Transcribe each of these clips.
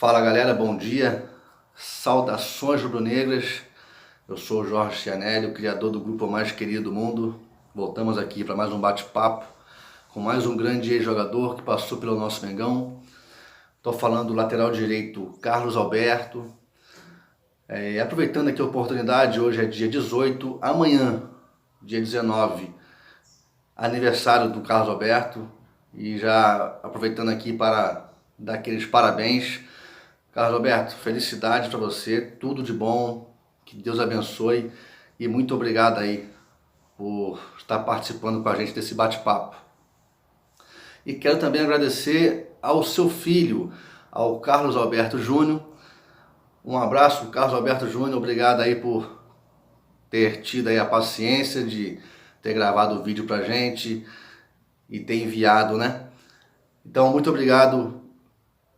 Fala galera, bom dia, saudações rubro-negras. Eu sou o Jorge Chianelli, o criador do grupo mais querido do mundo. Voltamos aqui para mais um bate-papo com mais um grande ex-jogador que passou pelo nosso Mengão. Estou falando do lateral direito Carlos Alberto. Aproveitando aqui a oportunidade, hoje é dia 18, amanhã, dia 19, aniversário do Carlos Alberto. E já aproveitando aqui para dar aqueles parabéns. Carlos Alberto, felicidade para você, tudo de bom, que Deus abençoe e muito obrigado aí por estar participando com a gente desse bate-papo. E quero também agradecer ao seu filho, ao Carlos Alberto Júnior. Um abraço, Carlos Alberto Júnior, obrigado aí por ter tido aí a paciência de ter gravado o vídeo pra gente e ter enviado, né? Então, muito obrigado,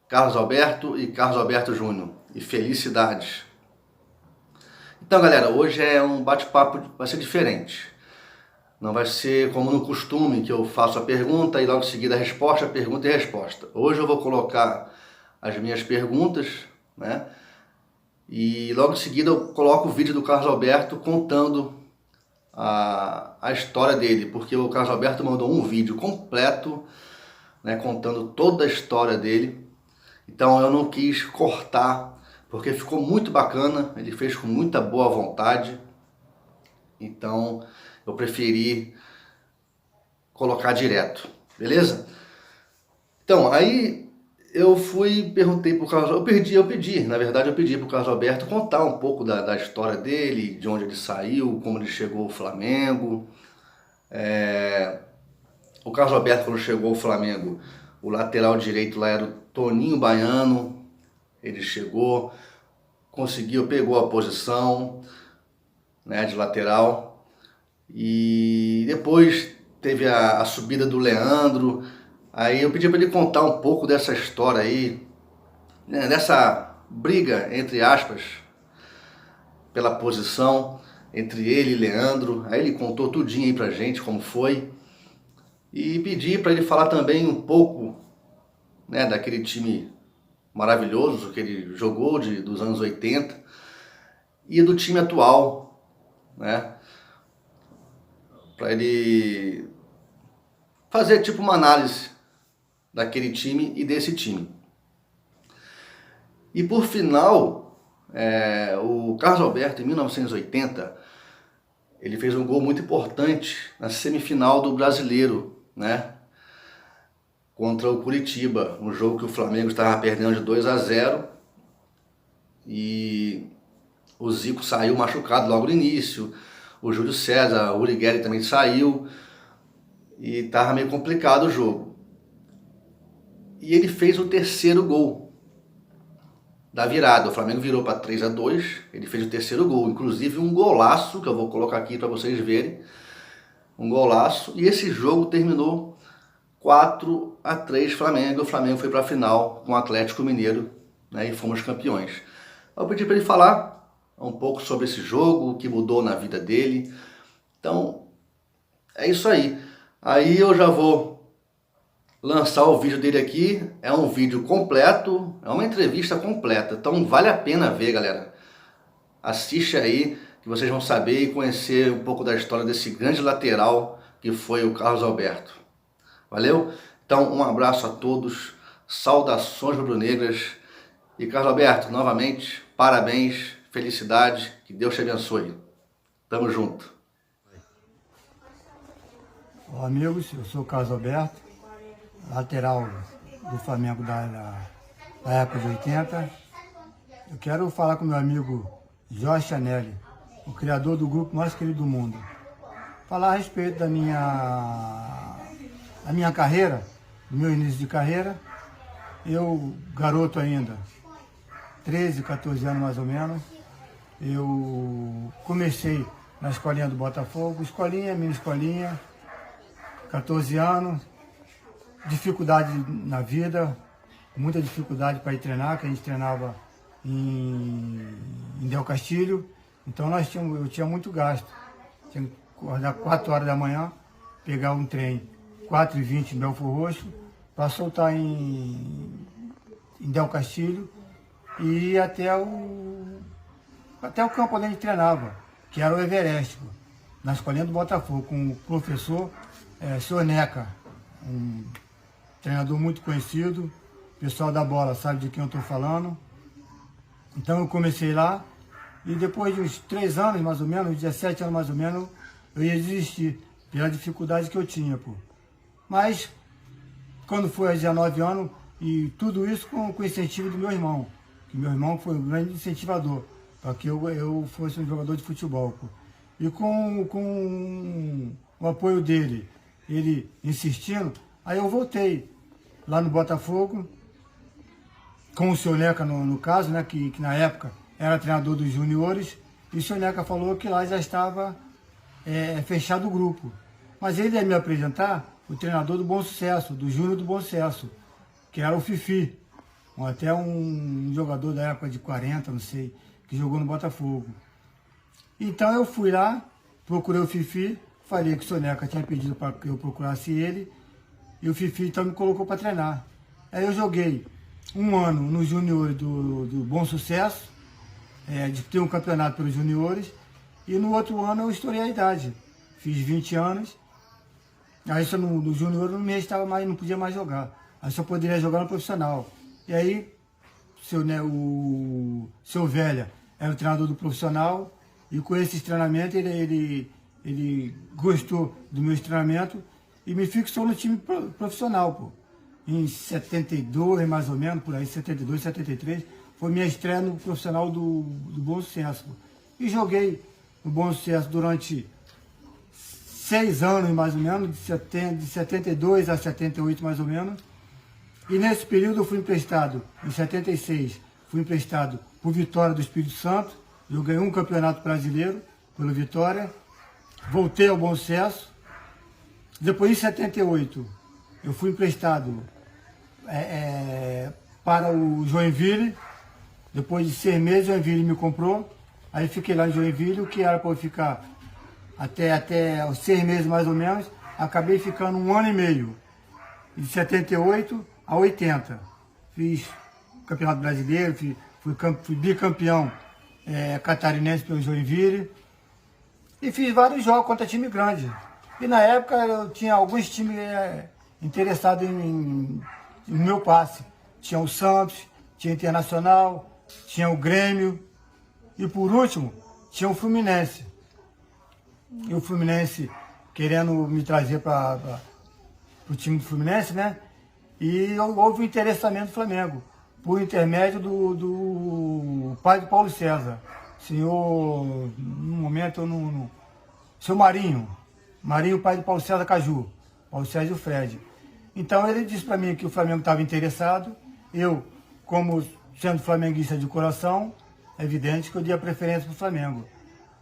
Carlos Alberto e Carlos Alberto Júnior, e felicidades. Então galera, hoje é um bate-papo, vai ser diferente. Não vai ser como no costume, que eu faço a pergunta e logo em seguida a resposta, pergunta e resposta. Hoje eu vou colocar as minhas perguntas, né? E logo em seguida eu coloco o vídeo do Carlos Alberto contando a história dele, porque o Carlos Alberto mandou um vídeo completo, né, contando toda a história dele. Então eu não quis cortar, porque ficou muito bacana, ele fez com muita boa vontade. Então eu preferi colocar direto, beleza? Então aí eu perguntei pro Carlos, eu pedi, na verdade eu pedi pro Carlos Alberto contar um pouco da história dele, de onde ele saiu, como ele chegou ao Flamengo. O Carlos Alberto, quando chegou ao Flamengo, o lateral direito lá era o Toninho Baiano. Ele chegou, conseguiu, pegou a posição, né, de lateral. E depois teve a subida do Leandro. Aí eu pedi para ele contar um pouco dessa história aí, né, dessa briga, entre aspas, pela posição entre ele e Leandro. Aí ele contou tudinho aí pra gente como foi. E pedi para ele falar também um pouco, né, daquele time maravilhoso que ele jogou dos anos 80 e do time atual, né, para ele fazer tipo uma análise daquele time e desse time. E por final, o Carlos Alberto, em 1980, ele fez um gol muito importante na semifinal do Brasileiro, né, contra o Curitiba, um jogo que o Flamengo estava perdendo de 2-0 e o Zico saiu machucado logo no início, o Júlio César, o Uri Geller também saiu e estava meio complicado o jogo. E ele fez o terceiro gol da virada, o Flamengo virou para 3-2, ele fez o terceiro gol, inclusive um golaço, que eu vou colocar aqui para vocês verem, um golaço, e esse jogo terminou 4-3 Flamengo. O Flamengo foi para a final com o Atlético Mineiro, né, e fomos campeões. Eu pedi para ele falar um pouco sobre esse jogo, o que mudou na vida dele. Então, é isso aí. Aí eu já vou lançar o vídeo dele aqui. É um vídeo completo, é uma entrevista completa. Então vale a pena ver, galera. Assiste aí, que vocês vão saber e conhecer um pouco da história desse grande lateral que foi o Carlos Alberto. Valeu? Então, um abraço a todos, saudações rubro-negras. E Carlos Alberto, novamente, parabéns, felicidade, que Deus te abençoe. Tamo junto. Olá, amigos, eu sou o Carlos Alberto, lateral do Flamengo da época de 80. Eu quero falar com meu amigo Jorge Chianelli, o criador do grupo mais querido do mundo. Falar a respeito da minha carreira, do meu início de carreira. Eu, garoto ainda, 13, 14 anos mais ou menos, eu comecei na escolinha do Botafogo, mini escolinha, 14 anos, dificuldade na vida, muita dificuldade para ir treinar, que a gente treinava em Del Castilho, então eu tinha muito gasto, tinha que acordar 4 horas da manhã, pegar um trem 4h20 em Belford Roxo, para soltar em Del Castilho e ia até o campo onde a gente treinava, que era o Everest, pô, na escolinha do Botafogo, com o professor Sr. Neca, um treinador muito conhecido, o pessoal da bola sabe de quem eu estou falando. Então eu comecei lá, e depois de uns 3 anos, mais ou menos, 17 anos mais ou menos, eu ia desistir, pela dificuldade que eu tinha, pô. Mas, quando foi aos 19 anos, e tudo isso com o incentivo do meu irmão, que meu irmão foi um grande incentivador, para que eu fosse um jogador de futebol, pô. E com o apoio dele, ele insistindo, aí eu voltei lá no Botafogo, com o Sr. Neca no caso, né, que na época era treinador dos juniores, e o Sr. Neca falou que lá já estava fechado o grupo. Mas ele ia me apresentar o treinador do Bom Sucesso, do Júnior do Bom Sucesso, que era o Fifi, até um jogador da época de 40, não sei, que jogou no Botafogo. Então eu fui lá, procurei o Fifi, falei que o Sr. Neca tinha pedido para que eu procurasse ele, e o Fifi então me colocou para treinar. Aí eu joguei 1 ano no Júnior do Bom Sucesso, de ter um campeonato pelos juniores, e no outro ano eu estourei a idade. Fiz 20 anos, aí só no junior não me restava mais, não podia mais jogar. Aí só poderia jogar no profissional. E aí o seu Velha era o treinador do profissional, e com esses treinamentos ele gostou do meu treinamento e me fixou no time profissional, pô. Em 72, mais ou menos, por aí, 72, 73, foi minha estreia no profissional do Bom Sucesso, pô. E joguei no Bom Sucesso durante 6 anos, mais ou menos, de 72 a 78, mais ou menos. E nesse período eu fui emprestado, em 76, fui emprestado por Vitória do Espírito Santo. Eu ganhei um campeonato brasileiro pelo Vitória. Voltei ao Bom Sucesso. Depois, em 78, eu fui emprestado para o Joinville. Depois de 6 meses, o Joinville me comprou. Aí fiquei lá em Joinville, o que era para eu ficar até os 6 meses mais ou menos. Acabei ficando 1 ano e meio. De 78 a 80. Fiz Campeonato Brasileiro, fui bicampeão catarinense pelo Joinville. E fiz vários jogos contra time grande. E na época eu tinha alguns times interessados no meu passe. Tinha o Santos, tinha o Internacional, tinha o Grêmio. E por último, tinha o Fluminense. E o Fluminense querendo me trazer para o time do Fluminense, né? E houve um interessamento do Flamengo, por intermédio do pai do Paulo César. Senhor, no momento eu não... Seu Marinho, pai do Paulo César Caju, Paulo César e o Fred. Então ele disse para mim que o Flamengo estava interessado. Eu, como sendo flamenguista de coração, é evidente que eu dei a preferência para o Flamengo.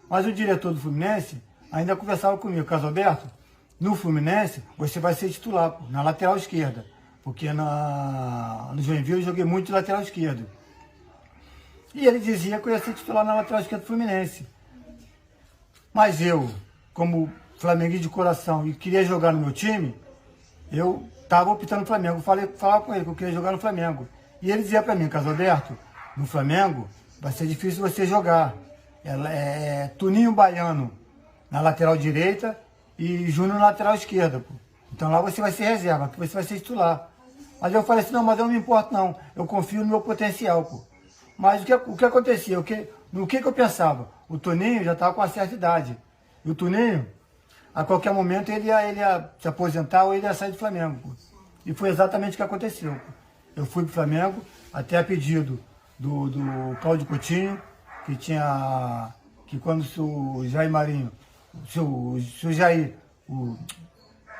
Mas o diretor do Fluminense ainda conversava comigo, Carlos Alberto, no Fluminense você vai ser titular, pô, na lateral esquerda. Porque no Joinville eu joguei muito de lateral esquerdo. E ele dizia que eu ia ser titular na lateral esquerda do Fluminense. Mas eu, como flamenguista de coração e queria jogar no meu time, eu estava optando no Flamengo. Falava com ele que eu queria jogar no Flamengo. E ele dizia para mim, Carlos Alberto, no Flamengo vai ser difícil você jogar. Toninho Baiano na lateral direita e Júnior na lateral esquerda. Pô. Então lá você vai ser reserva, aqui você vai ser titular. Mas eu falei assim, não, mas eu não me importo não, eu confio no meu potencial, pô. Mas o que acontecia, no que eu pensava? O Toninho já estava com uma certa idade. E o Toninho, a qualquer momento, ele ia se aposentar ou ele ia sair do Flamengo, pô. E foi exatamente o que aconteceu, pô. Eu fui pro Flamengo, até a pedido do Cláudio Coutinho, que quando o Jair Marinho, o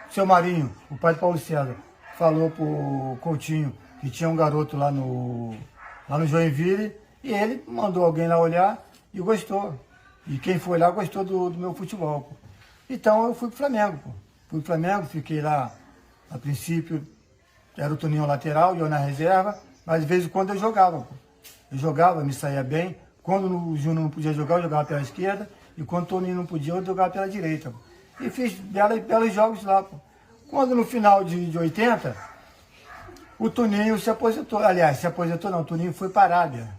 seu Marinho, o pai do Paulo César, falou pro Coutinho que tinha um garoto lá no Joinville, e ele mandou alguém lá olhar e gostou. E quem foi lá gostou do meu futebol, pô. Então eu fui pro Flamengo, pô. Fui pro Flamengo, fiquei lá, a princípio, era o Toninho lateral e eu na reserva, mas de vez em quando eu jogava, pô. Eu jogava, me saía bem. Quando o Júnior não podia jogar, eu jogava pela esquerda, e quando o Toninho não podia, eu jogava pela direita, pô. E fiz belos jogos lá, pô. Quando no final de 80, o Toninho se aposentou. Aliás, se aposentou não, o Toninho foi para a Arábia.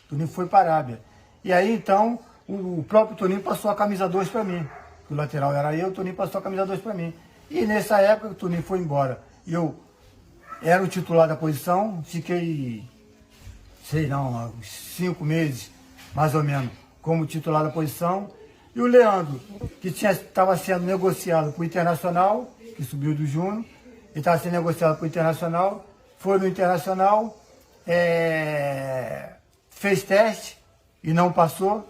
Toninho foi para a Arábia. E aí, então, o próprio Toninho passou a camisa 2 para mim. O lateral era eu, o Toninho passou a camisa 2 para mim. E nessa época, o Toninho foi embora. Eu era o titular da posição, fiquei, sei não, uns 5 meses, mais ou menos, como titular da posição. E o Leandro, que estava sendo negociado para o Internacional, que subiu do Júnior, ele estava sendo negociado para o Internacional, foi no Internacional, fez teste e não passou.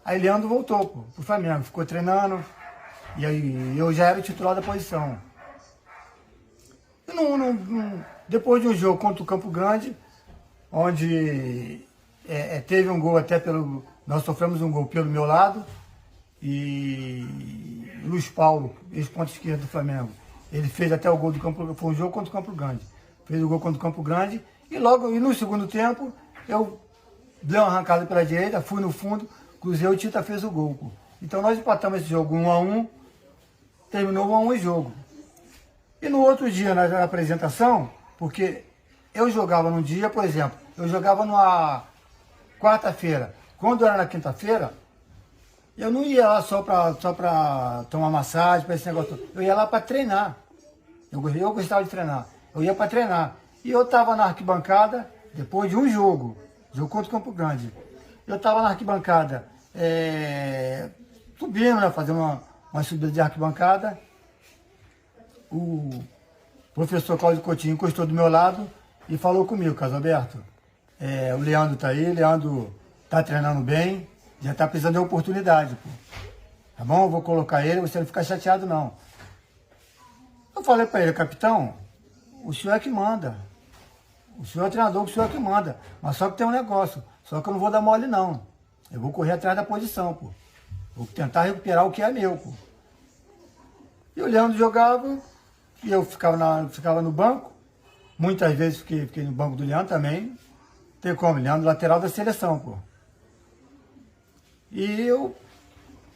Aí Leandro voltou para o Flamengo, ficou treinando, e aí eu já era o titular da posição. E depois de um jogo contra o Campo Grande, onde teve um gol até pelo... Nós sofremos um gol pelo meu lado, e Luiz Paulo, ex-ponta esquerda do Flamengo, ele fez até o gol do Campo... Foi um jogo contra o Campo Grande. Fez o gol contra o Campo Grande, e no segundo tempo, eu dei uma arrancada pela direita, fui no fundo, cruzei, o Tita fez o gol. Pô. Então nós empatamos esse jogo 1-1, terminou 1-1 o jogo. E no outro dia, na apresentação, porque eu jogava num dia, por exemplo, eu jogava numa quarta-feira. Quando era na quinta-feira, eu não ia lá só para tomar massagem, para esse negócio todo. Eu ia lá para treinar. Eu gostava de treinar. Eu ia para treinar. E eu estava na arquibancada, depois de um jogo contra o Campo Grande. Eu estava na arquibancada, subindo, né, fazendo uma subida de arquibancada. O professor Cláudio Coutinho encostou do meu lado e falou comigo: Carlos Alberto, o Leandro está aí, o Leandro está treinando bem, já está precisando de oportunidade, pô. Tá bom? Eu vou colocar ele, você não fica chateado não. Eu falei para ele: capitão, o senhor é que manda. O senhor é treinador, o senhor é que manda. Mas só que tem um negócio, só que eu não vou dar mole não. Eu vou correr atrás da posição, pô. Vou tentar recuperar o que é meu, pô. E o Leandro jogava, e eu ficava no banco. Muitas vezes fiquei no banco do Leandro também. Tem como, Leandro lateral da seleção, pô. E eu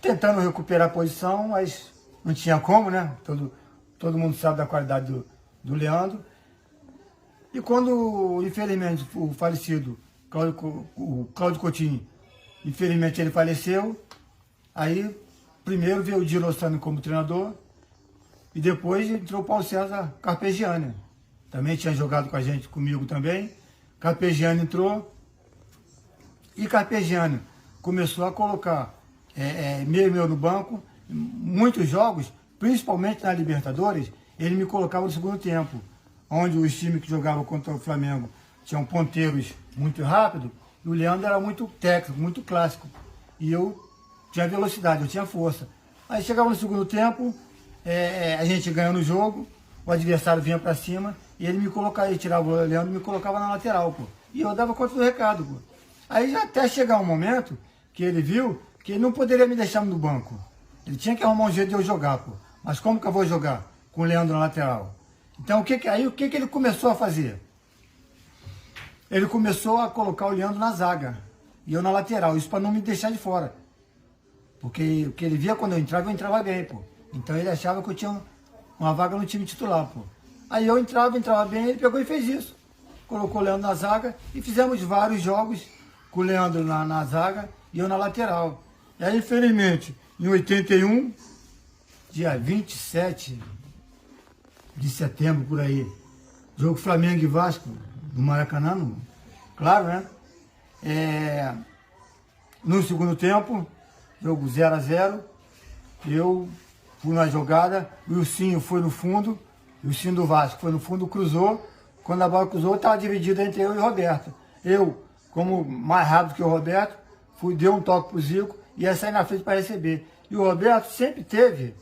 tentando recuperar a posição, mas não tinha como, né? Todo mundo sabe da qualidade do Leandro. E quando, infelizmente, o falecido o Cláudio Coutinho, infelizmente ele faleceu, aí primeiro veio o Di Rossano como treinador, e depois entrou o Paulo César Carpegiani. Também tinha jogado com a gente, comigo também. Carpegiani entrou, e Carpegiani começou a colocar meu no banco. Muitos jogos, principalmente na Libertadores, ele me colocava no segundo tempo, onde os times que jogavam contra o Flamengo tinham ponteiros muito rápidos, e o Leandro era muito técnico, muito clássico. E eu tinha velocidade, eu tinha força. Aí chegava no segundo tempo, a gente ganhando o jogo, o adversário vinha para cima, e ele me colocava, ele tirava o Leandro e me colocava na lateral, pô. E eu dava conta do recado, pô. Aí até chegar um momento que ele viu que ele não poderia me deixar no banco. Ele tinha que arrumar um jeito de eu jogar, pô. Mas como que eu vou jogar com o Leandro na lateral? Então o que ele começou a fazer? Ele começou a colocar o Leandro na zaga e eu na lateral, isso para não me deixar de fora. Porque o que ele via quando eu entrava bem, pô. Então ele achava que eu tinha uma vaga no time titular, pô. Aí eu entrava bem, ele pegou e fez isso. Colocou o Leandro na zaga e fizemos vários jogos com o Leandro na zaga e eu na lateral. E aí, infelizmente, em 81, dia 27 de setembro, por aí, jogo Flamengo e Vasco, no Maracanã, claro, né? No segundo tempo, jogo 0-0, eu fui na jogada, o Ilcinho foi no fundo, o Ilcinho do Vasco foi no fundo, cruzou. Quando a bola cruzou, estava dividida entre eu e o Roberto. Eu, como mais rápido que o Roberto, dei um toque pro Zico e ia sair na frente para receber. E o Roberto sempre teve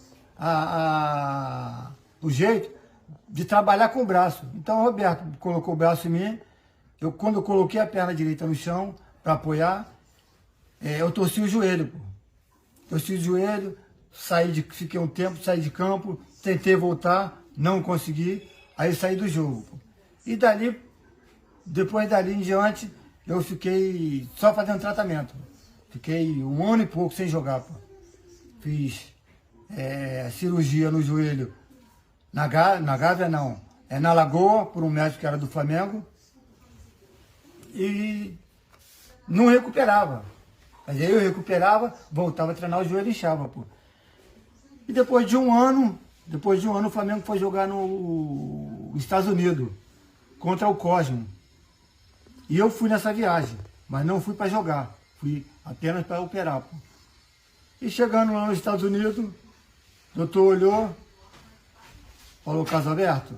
o jeito de trabalhar com o braço. Então o Roberto colocou o braço em mim, quando eu coloquei a perna direita no chão para apoiar, eu torci o joelho, pô. Torci o joelho, fiquei um tempo, saí de campo, tentei voltar, não consegui, aí saí do jogo, pô. E depois dali em diante, eu fiquei só fazendo tratamento. Fiquei 1 ano e pouco sem jogar, pô. Fiz cirurgia no joelho na Gávea não, na Lagoa, por um médico que era do Flamengo. E não recuperava. Mas aí eu recuperava, voltava a treinar, o joelho inchava, pô. E depois de um ano o Flamengo foi jogar nos Estados Unidos, contra o Cosmo. E eu fui nessa viagem, mas não fui para jogar, fui apenas para operar, pô. E chegando lá nos Estados Unidos, o doutor olhou, falou: Casalberto,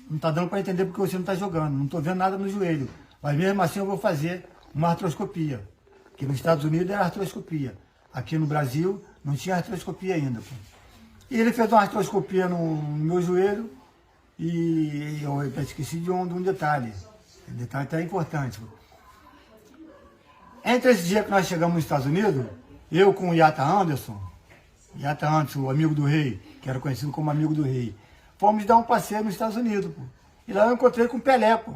não está dando para entender porque você não está jogando, não estou vendo nada no joelho, mas mesmo assim eu vou fazer uma artroscopia, que nos Estados Unidos era artroscopia, aqui no Brasil não tinha artroscopia ainda, pô. E ele fez uma artroscopia no meu joelho e eu esqueci de um detalhe, o detalhe até importante, pô. Entre esse dia que nós chegamos nos Estados Unidos, eu com o Yata Anderson, o amigo do rei, que era conhecido como amigo do rei, fomos dar um passeio nos Estados Unidos, pô. E lá eu encontrei com o Pelé, pô.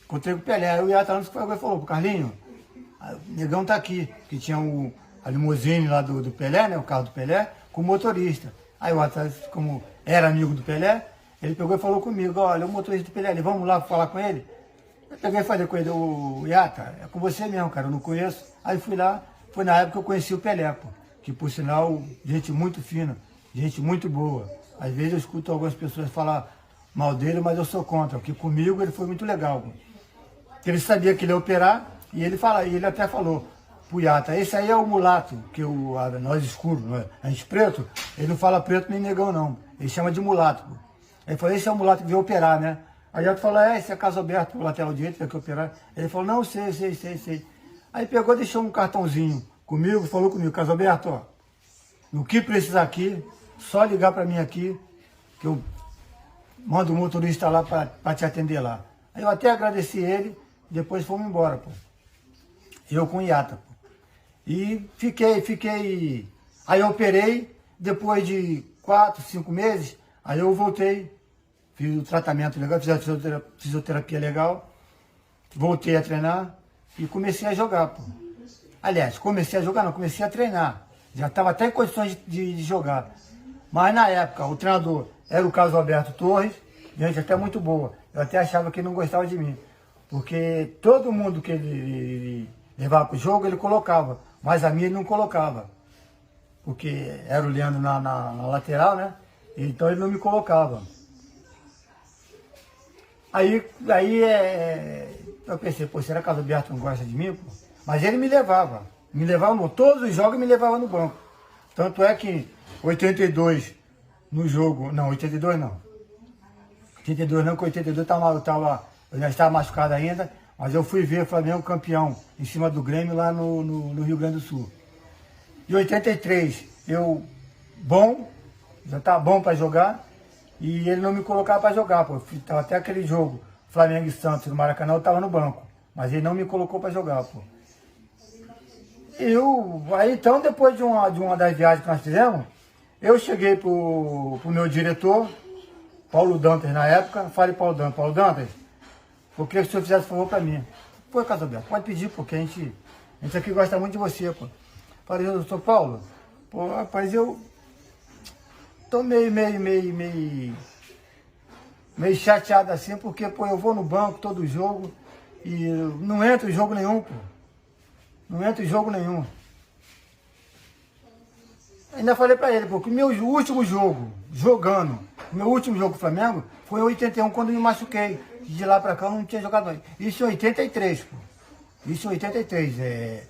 Encontrei com o Pelé. Aí o Yata Anderson falou: pro Carlinho, o negão tá aqui, que tinha a limusine lá do Pelé, né, o carro do Pelé, com o motorista. Aí o Yata, como era amigo do Pelé, ele pegou e falou comigo: olha, o motorista do Pelé, vamos lá falar com ele? Eu peguei e falei com ele: o Yata, é com você mesmo, cara, eu não conheço. Aí fui lá, foi na época que eu conheci o Pelé, pô, que por sinal, gente muito fina, gente muito boa. Às vezes eu escuto algumas pessoas falar mal dele, mas eu sou contra, porque comigo ele foi muito legal, pô. Ele sabia que ele ia operar, e ele até falou pro Yata: esse aí é o mulato, que nós escuros, a gente preto, ele não fala preto nem negão não, ele chama de mulato, pô. Ele falou: esse é o mulato que veio operar, né? Aí eu falou: esse é Casalberto, o lateral direito, vai que operar. Ele falou: não, sei. Aí pegou, deixou um cartãozinho comigo, falou comigo: Casalberto, ó, no que precisar aqui, só ligar para mim aqui, que eu mando o motorista lá para te atender lá. Aí eu até agradeci ele, depois fomos embora, pô. Eu com o Yata, pô. E fiquei. Aí eu operei, depois de 4, 5 meses, aí eu voltei. Fiz o tratamento legal, fiz a fisioterapia legal, voltei a treinar e comecei a jogar, pô. Aliás, comecei a treinar. Já estava até em condições de jogar. Mas na época, o treinador era o Casalberto Torres, gente até muito boa. Eu até achava que ele não gostava de mim. Porque todo mundo que ele levava para o jogo, ele colocava. Mas a minha ele não colocava. Porque era o Leandro na lateral, né? Então ele não me colocava. Aí eu pensei: pô, será que o Casalberto não gosta de mim? Pô? Mas ele me levava todos os jogos, me levava no banco. Tanto é que 82 no jogo, não, 82 não, que 82 eu já estava machucado ainda, mas eu fui ver o Flamengo campeão em cima do Grêmio lá no Rio Grande do Sul. Em 83, já estava bom para jogar, e ele não me colocava para jogar, pô. Tava até aquele jogo, Flamengo e Santos, no Maracanã, eu estava no banco. Mas ele não me colocou para jogar, pô. Aí então, depois de uma das viagens que nós fizemos, eu cheguei pro meu diretor, Paulo Dantas na época, falei: Paulo Dantas, eu queria que o senhor fizesse favor para mim. Pô, Casalberto, pode pedir, porque a gente aqui gosta muito de você, pô. Falei: doutor Paulo, pô, rapaz, eu tô meio chateado assim, porque, pô, eu vou no banco todo jogo e não entra em jogo nenhum, pô. Não entra em jogo nenhum. Ainda falei pra ele: porque meu último jogo com o Flamengo foi em 81, quando eu me machuquei. De lá pra cá eu não tinha jogado mais. Isso em 83, pô. Isso em 83,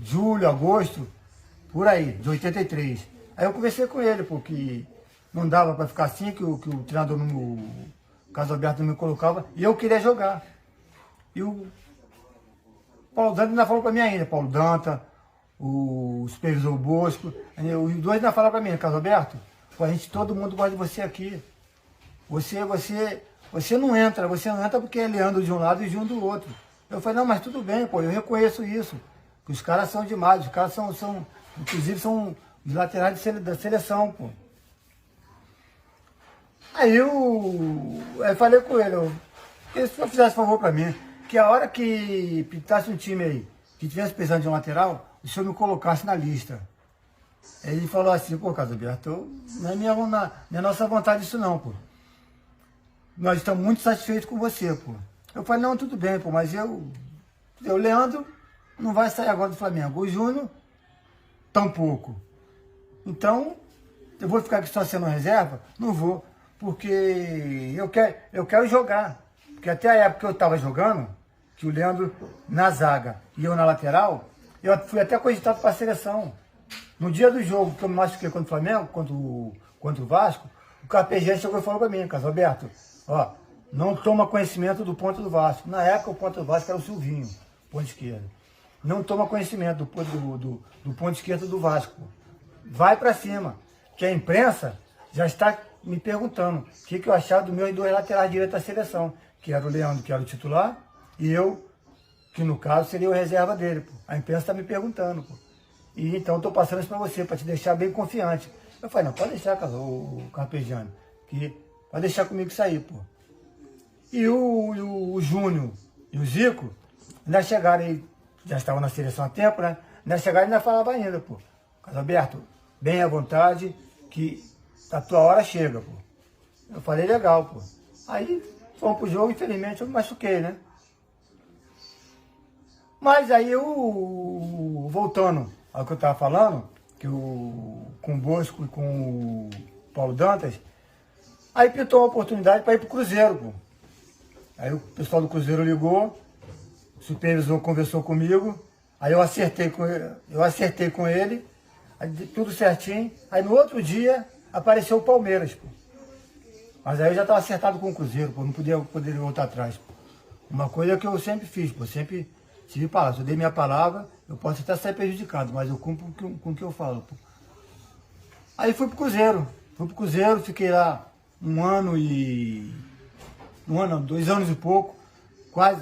julho, agosto, por aí, de 83. Aí eu conversei com ele, porque não dava para ficar assim, que o treinador, o Casalberto, não me colocava, e eu queria jogar. E o Paulo Danta ainda falou para mim ainda, Paulo Danta, o supervisor Bosco, os dois ainda falaram para mim: Casalberto, todo mundo gosta de você aqui. Você não entra porque ele anda de um lado e de um do outro. Eu falei: não, mas tudo bem, pô, eu reconheço isso. Que os caras são demais, os caras inclusive são os laterais da seleção, pô. Aí eu falei com ele: se o senhor fizesse favor para mim, que a hora que pintasse um time aí, que tivesse precisando de um lateral, o senhor me colocasse na lista. Aí ele falou assim: pô, Casalberto, não é nossa vontade isso não, pô. nós estamos muito satisfeitos com você, pô. Eu falei, não, tudo bem, pô, mas o Leandro não vai sair agora do Flamengo. O Júnior, tampouco. Então, eu vou ficar aqui só sendo reserva? Não vou, porque eu quero jogar. Porque até a época que eu estava jogando, que o Leandro na zaga e eu na lateral, eu fui até cogitado para a seleção. No dia do jogo que eu me machuquei contra o Flamengo, contra o Vasco, o Carpegiani chegou e falou para mim, Carlos Alberto, ó, não toma conhecimento do ponto do Vasco. Na época o ponto do Vasco era o Silvinho, ponto esquerdo. Não toma conhecimento do ponto esquerdo do Vasco. Vai para cima, que a imprensa já está me perguntando o que eu achava dos meus dois laterais direitos da seleção, que era o Leandro, que era o titular, e eu, que no caso seria o reserva dele. Pô. A imprensa está me perguntando, pô. E então estou passando isso para você, para te deixar bem confiante. Eu falei, não, pode deixar, o Carpegiani, que pode deixar comigo sair, pô. E o Júnior e o Zico ainda chegaram aí, já estavam na seleção há tempo, né? Ainda chegaram e ainda falavam ainda, pô. Carlos Alberto, bem à vontade, que a tua hora chega, pô. Eu falei, legal, pô. Aí fomos pro jogo, infelizmente eu me machuquei, né? Mas aí voltando ao que eu estava falando, que com o Bosco e com o Paulo Dantas, aí pintou uma oportunidade para ir pro Cruzeiro, pô. Aí o pessoal do Cruzeiro ligou, o supervisor conversou comigo, aí eu acertei com ele, aí, tudo certinho. Aí no outro dia apareceu o Palmeiras, pô. Mas aí eu já estava acertado com o Cruzeiro, pô, não poderia voltar atrás, pô. Uma coisa que eu sempre fiz, pô, sempre tive palavra. Se eu dei minha palavra, eu posso até sair prejudicado, mas eu cumpro com o que eu falo, pô. Aí fui pro Cruzeiro, fiquei lá 2 anos e pouco, quase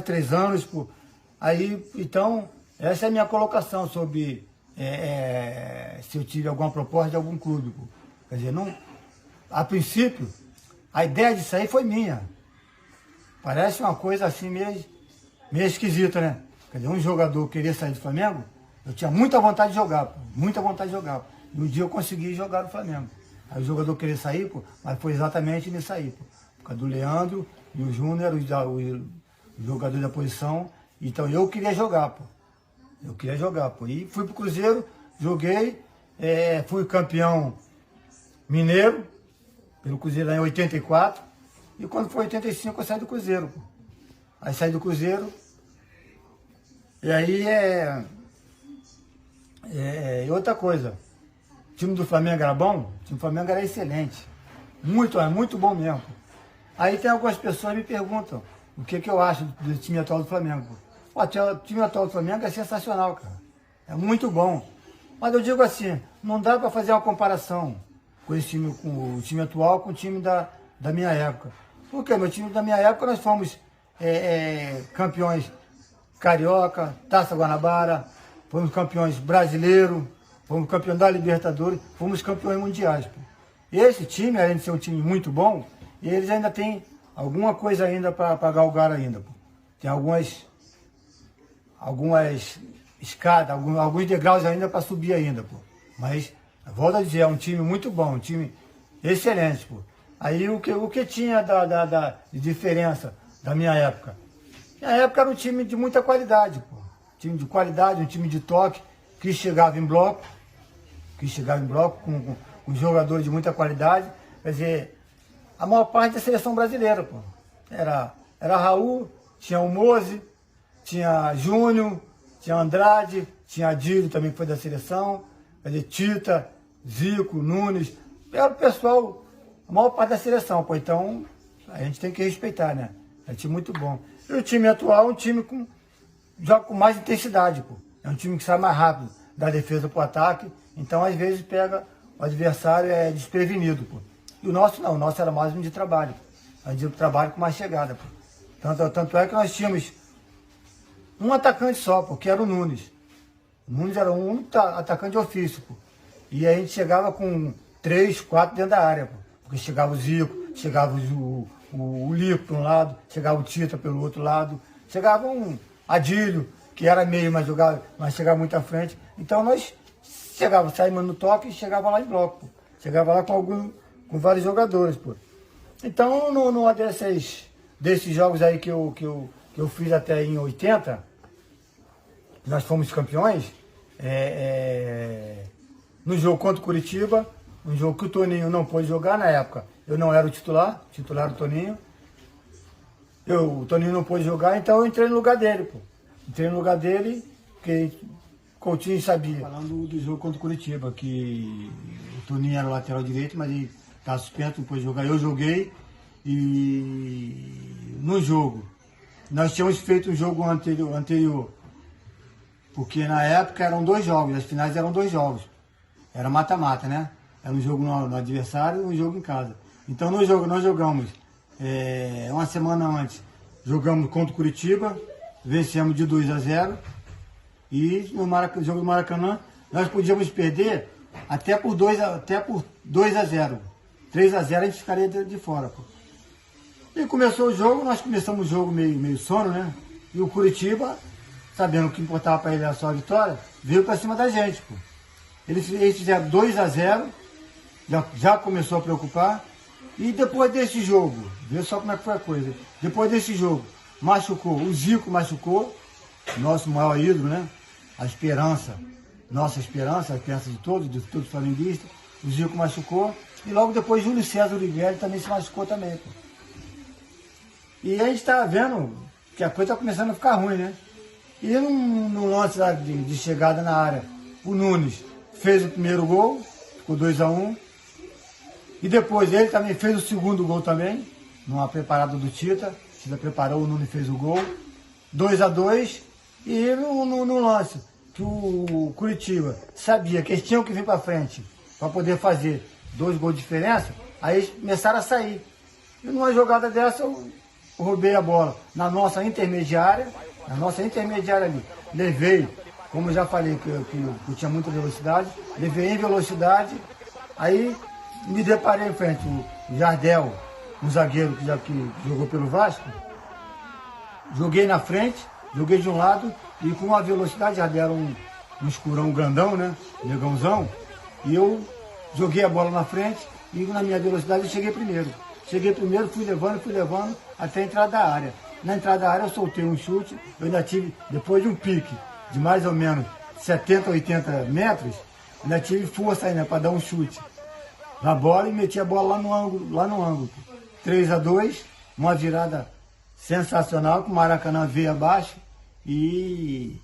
3 anos, pô. Aí, então, essa é a minha colocação sobre se eu tive alguma proposta de algum clube, pô. Quer dizer, não, a princípio, a ideia de sair foi minha. Parece uma coisa assim meio esquisita, né? Quer dizer, um jogador querer sair do Flamengo, eu tinha muita vontade de jogar, pô, muita vontade de jogar. E um dia eu consegui jogar no Flamengo. Aí o jogador queria sair, pô, mas foi exatamente nisso aí, pô. Por causa do Leandro e o Júnior, o jogador da posição. Então eu queria jogar, pô. Eu queria jogar, pô. E fui pro Cruzeiro, joguei, fui campeão mineiro, pelo Cruzeiro lá em 84. E quando foi 85 eu saí do Cruzeiro, pô. Aí saí do Cruzeiro. E aí e outra coisa. O time do Flamengo era bom? O time do Flamengo era excelente. Muito bom mesmo. Aí tem algumas pessoas que me perguntam o que eu acho do time atual do Flamengo. O time atual do Flamengo é sensacional, cara. É muito bom. Mas eu digo assim, não dá para fazer uma comparação com o time atual com o time da minha época. Porque meu time da minha época nós fomos campeões carioca, Taça Guanabara, fomos campeões brasileiros, fomos campeões da Libertadores, fomos campeões mundiais. Pô. E esse time, além de ser um time muito bom, eles ainda têm alguma coisa ainda para galgar ainda. Pô. Tem algumas escadas, alguns degraus ainda para subir ainda. Pô. Mas, volto a dizer, é um time muito bom, um time excelente. Pô. Aí o que tinha de diferença da minha época? Minha época era um time de muita qualidade, pô. Time de qualidade, um time de toque, que chegava em bloco com jogadores de muita qualidade. Quer dizer, a maior parte da seleção brasileira, pô. Era Raul, tinha o Mose, tinha Júnior, tinha Andrade, tinha Adílio também que foi da seleção, quer dizer, Tita, Zico, Nunes, era o pessoal, a maior parte da seleção, pô. Então, a gente tem que respeitar, né? É um time muito bom. E o time atual é um time que joga com mais intensidade, pô. É um time que sai mais rápido da defesa para o ataque, então às vezes pega o adversário desprevenido, pô. E o nosso não, o nosso era mais um de trabalho, pô. Um de trabalho com mais chegada, pô. Tanto é que nós tínhamos um atacante só, pô, que era o Nunes. O Nunes era um único atacante de ofício, pô. E a gente chegava com 3, 4 dentro da área, pô. Porque chegava o Zico, chegava o Lico para um lado, chegava o Tita pelo outro lado, chegava um Adílio, que era meio, mas chegava muito à frente. Então nós saímos no toque e chegava lá em bloco, pô. Chegava lá com vários jogadores, pô. Então, numa desses jogos aí que eu fiz até em 80, nós fomos campeões, no jogo contra o Curitiba, um jogo que o Toninho não pôde jogar na época. Eu não era o titular o Toninho. O Toninho não pôde jogar, então eu entrei no lugar dele, pô. Entrei no lugar dele, porque Coutinho sabia. Falando do jogo contra o Curitiba, que o Toninho era o lateral direito, mas ele estava suspenso, não pôde jogar. Eu joguei e no jogo, nós tínhamos feito um jogo anterior, porque na época eram 2 jogos, as finais eram 2 jogos. Era mata-mata, né? Era um jogo no adversário e um jogo em casa. Então nós jogamos uma semana antes, jogamos contra o Curitiba, vencemos de 2-0. E no jogo do Maracanã, nós podíamos perder até por 2-0. 3-0 a gente ficaria de fora. Pô. E começou o jogo, nós começamos o jogo meio sono, né? E o Curitiba, sabendo que importava para ele era só a vitória, veio para cima da gente. Pô. Eles fizeram 2-0, já começou a preocupar. E depois desse jogo, vê só como é que foi a coisa. Depois desse jogo, o Zico machucou, nosso maior ídolo, né? A esperança, nossa esperança, a esperança de todos os flamenguistas. O Zico machucou. E logo depois Júlio César Oliveira também se machucou também. Pô. E a gente está vendo que a coisa está começando a ficar ruim, né? E no lance lá de chegada na área, o Nunes fez o primeiro gol, ficou 2-1. E depois ele também fez o segundo gol também, numa preparada do Tita. O Tita preparou, o Nunes fez o gol. 2-2. E no lance, que o Curitiba sabia que eles tinham que vir para frente para poder fazer 2 gols de diferença, aí eles começaram a sair. E numa jogada dessa eu roubei a bola na nossa intermediária ali. Levei, como eu já falei, que eu tinha muita velocidade, levei em velocidade, aí me deparei em frente, o Jardel, um zagueiro que jogou pelo Vasco, joguei na frente, joguei de um lado e com uma velocidade, já deram um escurão grandão, né? Negãozão. E eu joguei a bola na frente e na minha velocidade eu cheguei primeiro. Fui levando até a entrada da área. Na entrada da área eu soltei um chute, eu ainda tive, depois de um pique de mais ou menos 70, 80 metros, ainda tive força ainda para dar um chute na bola e meti a bola lá no ângulo. 3-2, uma virada sensacional, que o Maracanã veio abaixo e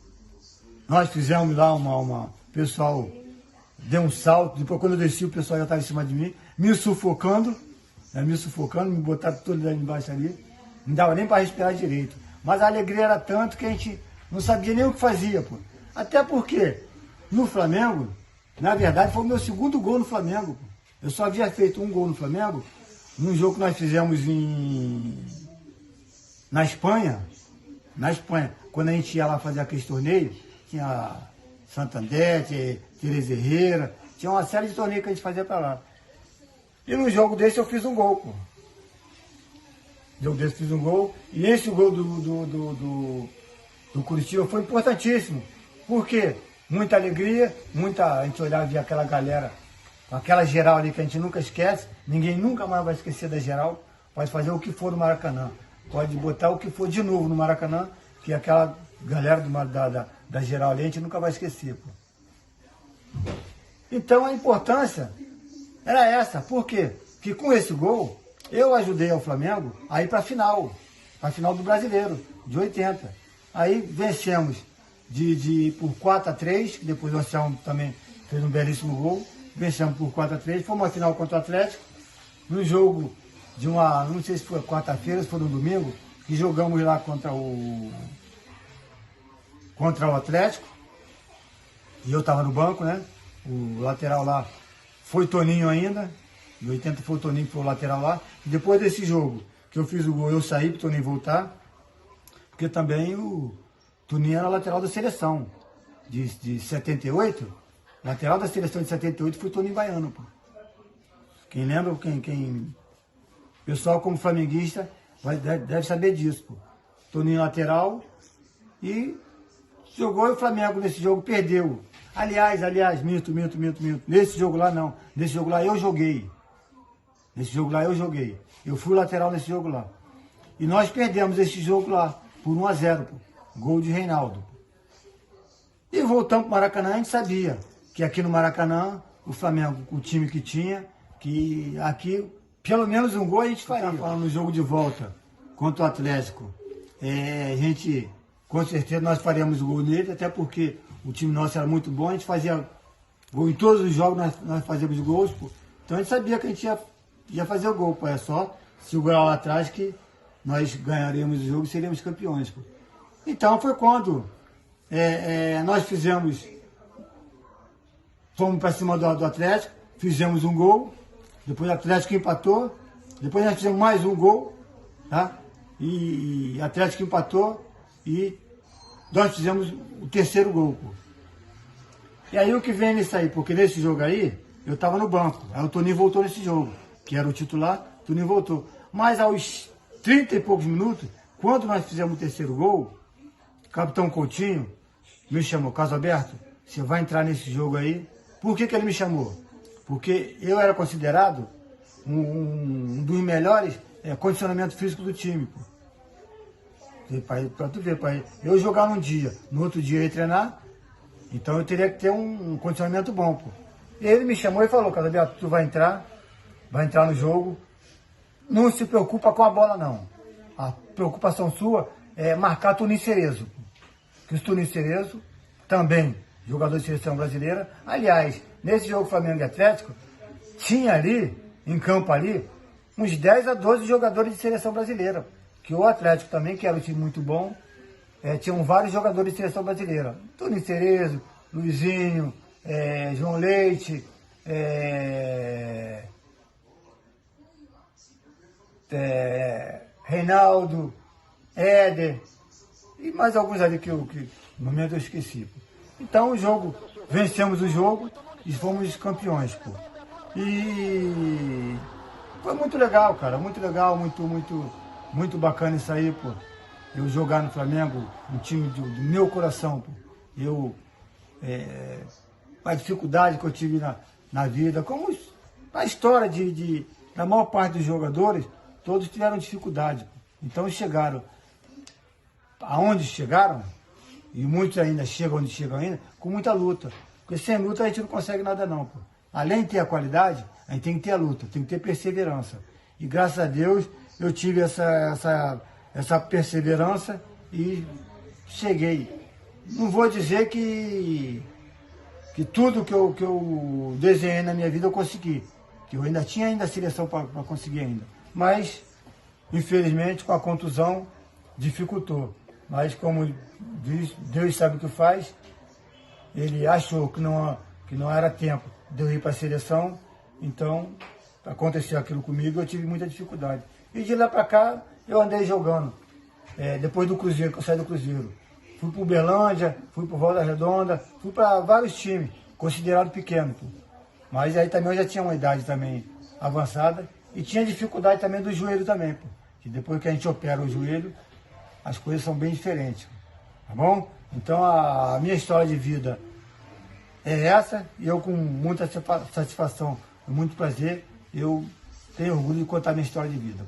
nós fizemos lá o pessoal deu um salto, depois quando eu desci o pessoal já estava em cima de mim, me sufocando, me botaram todo lá embaixo ali, não dava nem para respirar direito. Mas a alegria era tanto que a gente não sabia nem o que fazia, pô. Até porque no Flamengo, na verdade foi o meu segundo gol no Flamengo, pô. Eu só havia feito um gol no Flamengo, num jogo que nós fizemos na Espanha, quando a gente ia lá fazer aqueles torneios, tinha Santander, Teresa Herrera, tinha uma série de torneios que a gente fazia para lá. E no jogo desse eu fiz um gol, pô. E esse gol do Curitiba foi importantíssimo. Por quê? Muita alegria, a gente olhava e via aquela galera, aquela geral ali que a gente nunca esquece, ninguém nunca mais vai esquecer da geral, pode fazer o que for no Maracanã, pode botar o que for de novo no Maracanã, que aquela galera da geral ali a gente nunca vai esquecer. Pô. Então a importância era essa, por quê? Porque com esse gol, eu ajudei ao Flamengo a ir para a final do Brasileiro, de 80. Aí vencemos por 4-3, depois o Anselmo também fez um belíssimo gol, vencemos por 4-3, fomos à final contra o Atlético, no jogo de não sei se foi quarta-feira, se foi no domingo, que jogamos lá contra o Atlético, e eu estava no banco, né? O lateral lá foi Toninho ainda, em 80 foi o Toninho que foi o lateral lá, e depois desse jogo, que eu fiz o gol, eu saí para o Toninho voltar, porque também o Toninho era lateral da seleção, de 78, lateral da seleção de 78 foi o Toninho Baiano, pô. Quem lembra, pessoal como flamenguista deve saber disso, pô. Toninho lateral e jogou e o Flamengo nesse jogo perdeu. Aliás, minto. Nesse jogo lá não. Nesse jogo lá eu joguei. Nesse jogo lá eu joguei. Eu fui lateral nesse jogo lá. E nós perdemos esse jogo lá por 1-0, pô. Gol de Reinaldo. E voltamos para o Maracanã, a gente sabia que aqui no Maracanã, o Flamengo, o time que tinha, que aqui, pelo menos um gol a gente faria. Falando no jogo de volta contra o Atlético, a gente, com certeza, nós faríamos o gol nele, até porque o time nosso era muito bom, a gente fazia gol em todos os jogos, nós fazíamos gols, pô. Então a gente sabia que a gente ia fazer o gol, pô. É só segurar lá atrás que nós ganharíamos o jogo e seríamos campeões, pô. Então foi quando nós fomos para cima do Atlético, fizemos um gol, depois o Atlético empatou, depois nós fizemos mais um gol, tá? E o Atlético empatou e nós fizemos o terceiro gol, pô. E aí o que vem nisso aí, porque nesse jogo aí, eu estava no banco, aí o Toninho voltou nesse jogo, que era o titular, o Toninho voltou. Mas aos 30 e poucos minutos, quando nós fizemos o terceiro gol, o capitão Coutinho me chamou, Caso Aberto, você vai entrar nesse jogo aí. Por que ele me chamou? Porque eu era considerado um dos melhores condicionamento físico do time, pô. Pra tu ver, pai. Eu jogar num dia, no outro dia eu ia treinar, então eu teria que ter um condicionamento bom, pô. E ele me chamou e falou, Caso Aberto, tu vai entrar no jogo, não se preocupa com a bola não. A preocupação sua é marcar Toninho Cerezo. Que o Toninho Cerezo, também jogador de seleção brasileira, aliás, nesse jogo Flamengo e Atlético, tinha ali, em campo ali, uns 10 a 12 jogadores de seleção brasileira. Que o Atlético também, que era um time muito bom, tinham vários jogadores de seleção brasileira. Toninho Cerezo, Luizinho, João Leite, Reinaldo, Éder, e mais alguns ali que no momento eu esqueci. Então o jogo, vencemos o jogo e fomos campeões, pô. E foi muito legal, cara, muito legal, muito bacana isso aí, pô. Eu jogar no Flamengo, um time do meu coração, pô. A dificuldade que eu tive na vida, como a história da maior parte dos jogadores, todos tiveram dificuldade. Então chegaram aonde chegaram, e muitos ainda chegam onde chegam ainda, com muita luta. Porque sem luta a gente não consegue nada não, pô. Além de ter a qualidade, a gente tem que ter a luta, tem que ter perseverança. E graças a Deus eu tive essa perseverança e cheguei. Não vou dizer que tudo que eu desenhei na minha vida eu consegui. Que eu ainda tinha a seleção para conseguir ainda. Mas, infelizmente, com a contusão, dificultou. Mas, como Deus sabe o que faz, ele achou que não era tempo de eu ir para a seleção, então aconteceu aquilo comigo e eu tive muita dificuldade. E de lá para cá, eu andei jogando. Depois do Cruzeiro, que eu saí do Cruzeiro, fui para o Uberlândia, fui para o Volta Redonda, fui para vários times, considerados pequenos. Mas aí também eu já tinha uma idade também avançada e tinha dificuldade também do joelho também, pô. Que depois que a gente opera o joelho, as coisas são bem diferentes, tá bom? Então a minha história de vida é essa, e eu com muita satisfação, com muito prazer, eu tenho orgulho de contar minha história de vida.